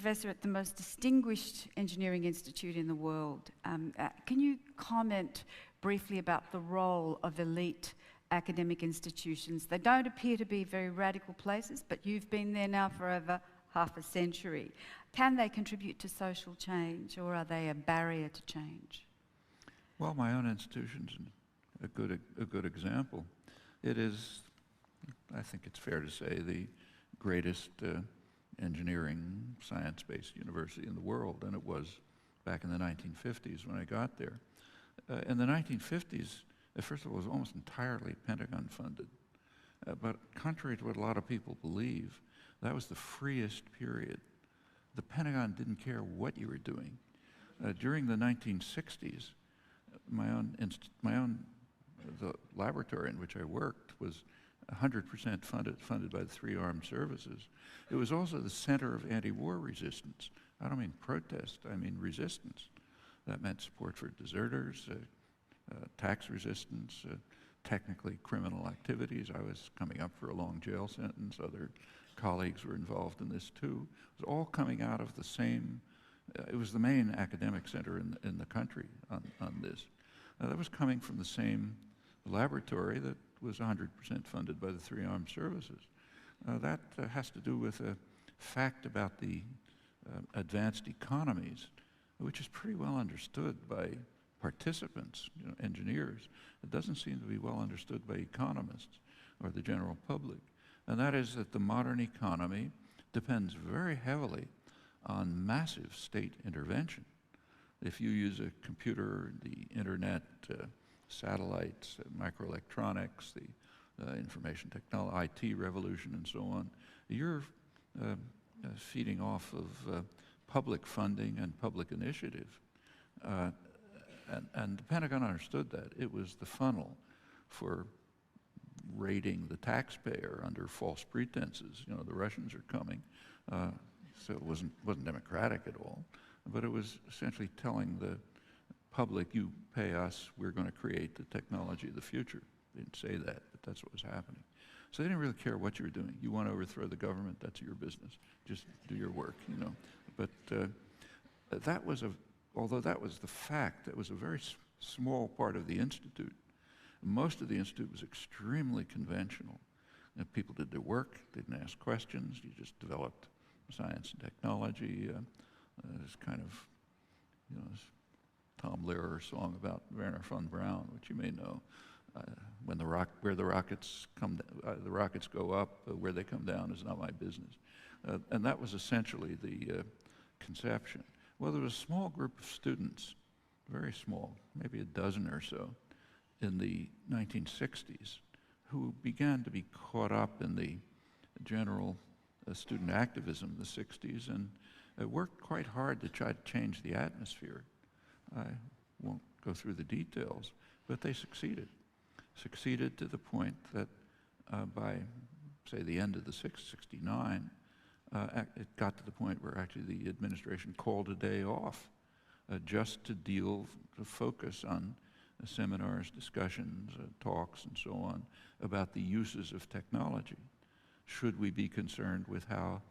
professor at the most distinguished engineering institute in the world. Can you comment briefly about the role of elite academic institutions? They don't appear to be very radical places, but you've been there now for over half a century. Can they contribute to social change, or are they a barrier to change? Well, my own institution's a good example. It is, I think it's fair to say, the greatest engineering science-based university in the world, and it was back in the 1950s when I got there. In the 1950s, first of all, it was almost entirely Pentagon funded. But contrary to what a lot of people believe, that was the freest period. The Pentagon didn't care what you were doing. During the 1960s, the laboratory in which I worked was 100% funded by the three armed services. It was also the center of anti-war resistance. I don't mean protest, I mean resistance. That meant support for deserters, tax resistance, technically criminal activities. I was coming up for a long jail sentence. Other colleagues were involved in this too. It was all coming out of the same, it was the main academic center in the country on this. That was coming from the same laboratory that was 100% funded by the three armed services. That has to do with a fact about the advanced economies, which is pretty well understood by participants, engineers. It doesn't seem to be well understood by economists or the general public. And that is that the modern economy depends very heavily on massive state intervention. If you use a computer, the internet, satellites, microelectronics, the information technology, IT revolution, and so on, you're feeding off of public funding and public initiative. And the Pentagon understood that. It was the funnel for raiding the taxpayer under false pretenses. The Russians are coming. So it wasn't democratic at all. But it was essentially telling the public, you pay us, we're going to create the technology of the future. They didn't say that, but that's what was happening. So they didn't really care what you were doing. You want to overthrow the government, that's your business. Just do your work, But that was although that was the fact, that was a very small part of the Institute. Most of the Institute was extremely conventional. People did their work, didn't ask questions, you just developed science and technology. This kind of, this Tom Lehrer song about Werner von Braun, which you may know. Where the rockets go up, where they come down is not my business. And that was essentially the conception. Well, there was a small group of students, very small, maybe a dozen or so, in the 1960s, who began to be caught up in the general student activism in the 60s and worked quite hard to try to change the atmosphere. I won't go through the details, but they succeeded. Succeeded to the point that by, say, the end of the 69, it got to the point where actually the administration called a day off just to focus on seminars, discussions, talks, and so on about the uses of technology. Should we be concerned with how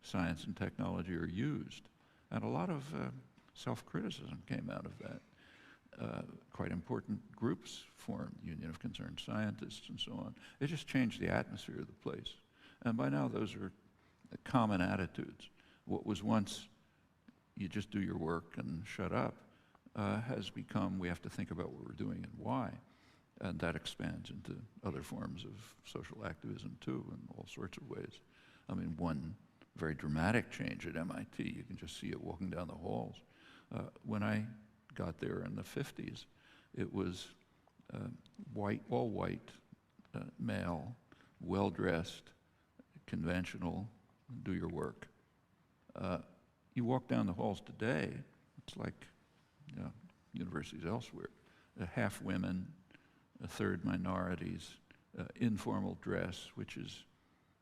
science and technology are used? And a lot of self-criticism came out of that. Quite important groups formed, Union of Concerned Scientists and so on. It just changed the atmosphere of the place. And by now those are common attitudes. What was once you just do your work and shut up has become we have to think about what we're doing and why. And that expands into other forms of social activism too in all sorts of ways. I mean, one very dramatic change at MIT, you can just see it walking down the halls. When I got there in the 50s, it was all white, male, well-dressed, conventional, do your work. You walk down the halls today, it's like universities elsewhere. Half women, a third minorities, informal dress, which is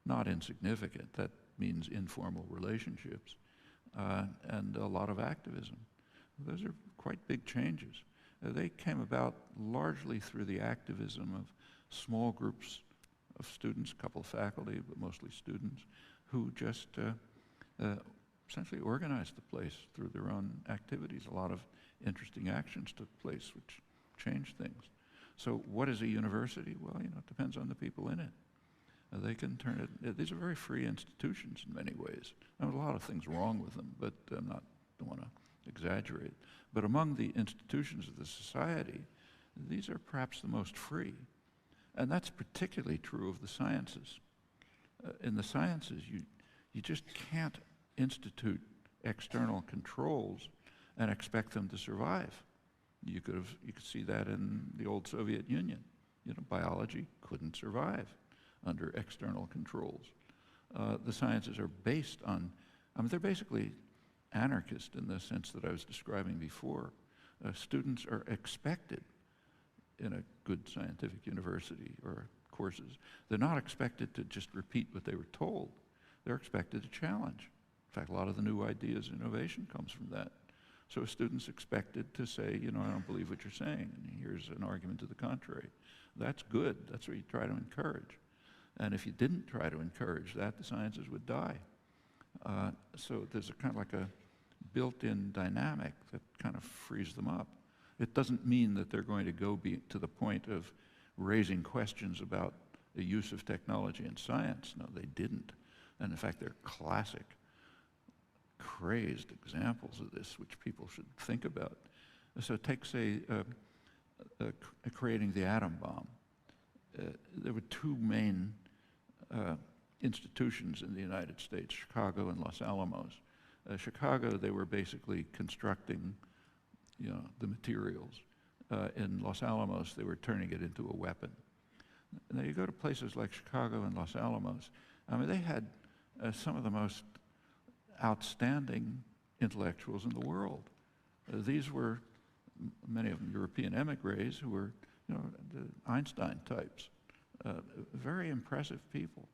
not insignificant. That means informal relationships, and a lot of activism. Those are quite big changes. They came about largely through the activism of small groups of students, a couple of faculty, but mostly students, who just essentially organized the place through their own activities. A lot of interesting actions took place which changed things. So what is a university? Well, it depends on the people in it. They can turn it, these are very free institutions in many ways. There are a lot of things wrong with them, but don't want to exaggerate. But among the institutions of the society, these are perhaps the most free. And that's particularly true of the sciences. In the sciences, you just can't institute external controls and expect them to survive. You could see that in the old Soviet Union. Biology couldn't survive under external controls. The sciences are based on, they're basically anarchist in the sense that I was describing before. Students are expected in a good scientific university or courses, they're not expected to just repeat what they were told. They're expected to challenge. In fact, a lot of the new ideas and innovation comes from that. So a student's expected to say, I don't believe what you're saying, and here's an argument to the contrary. That's good. That's what you try to encourage. And if you didn't try to encourage that, the sciences would die. So there's a kind of like a built-in dynamic that kind of frees them up. It doesn't mean that they're going to go to the point of raising questions about the use of technology in science. No, they didn't. And in fact, they're classic, crazed examples of this, which people should think about. So take, say, creating the atom bomb. There were two main institutions in the United States, Chicago and Los Alamos. Chicago, they were basically constructing, the materials. In Los Alamos, they were turning it into a weapon. Now you go to places like Chicago and Los Alamos, they had some of the most outstanding intellectuals in the world. These were, many of them European emigres who were, the Einstein types. Very impressive people,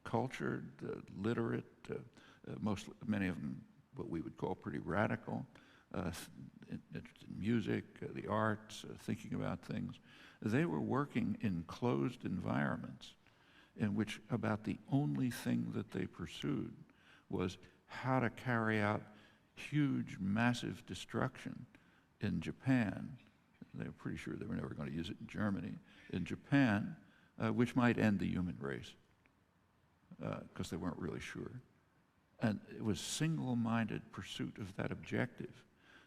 cultured, literate, many of them what we would call pretty radical, interested in music, the arts, thinking about things. They were working in closed environments in which about the only thing that they pursued was how to carry out huge, massive destruction in Japan. They were pretty sure they were never going to use it in Germany. In Japan, which might end the human race, because they weren't really sure. And it was single-minded pursuit of that objective.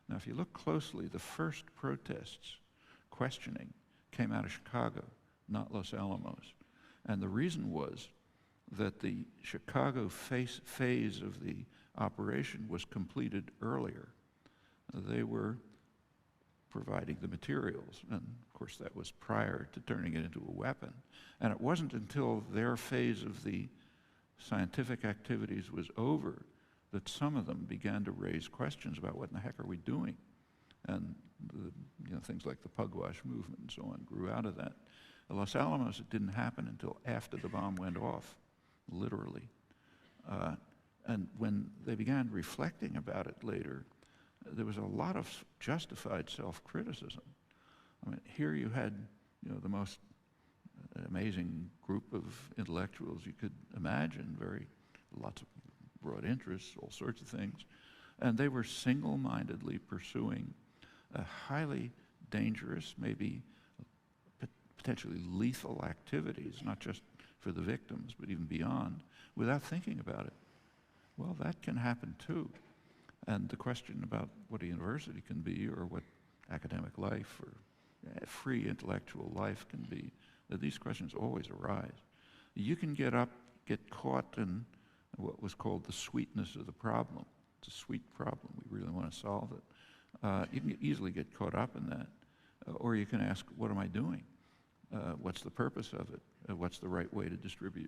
Now, if you look closely, the first protests, questioning, came out of Chicago, not Los Alamos. And the reason was that the Chicago phase of the operation was completed earlier. They were providing the materials, and of course that was prior to turning it into a weapon. And it wasn't until their phase of the scientific activities was over that some of them began to raise questions about what in the heck are we doing? And things like the Pugwash movement and so on grew out of that. At Los Alamos, it didn't happen until after the bomb went off, literally. And when they began reflecting about it later, there was a lot of justified self-criticism. Here you had, the most amazing group of intellectuals you could imagine, lots of broad interests, all sorts of things, and they were single-mindedly pursuing highly dangerous, maybe potentially lethal activities, not just for the victims, but even beyond, without thinking about it. Well, that can happen too. And the question about what a university can be, or what academic life or free intellectual life can be, these questions always arise. You can get caught in what was called the sweetness of the problem. It's a sweet problem. We really want to solve it. You can easily get caught up in that. Or you can ask, what am I doing? What's the purpose of it? What's the right way to distribute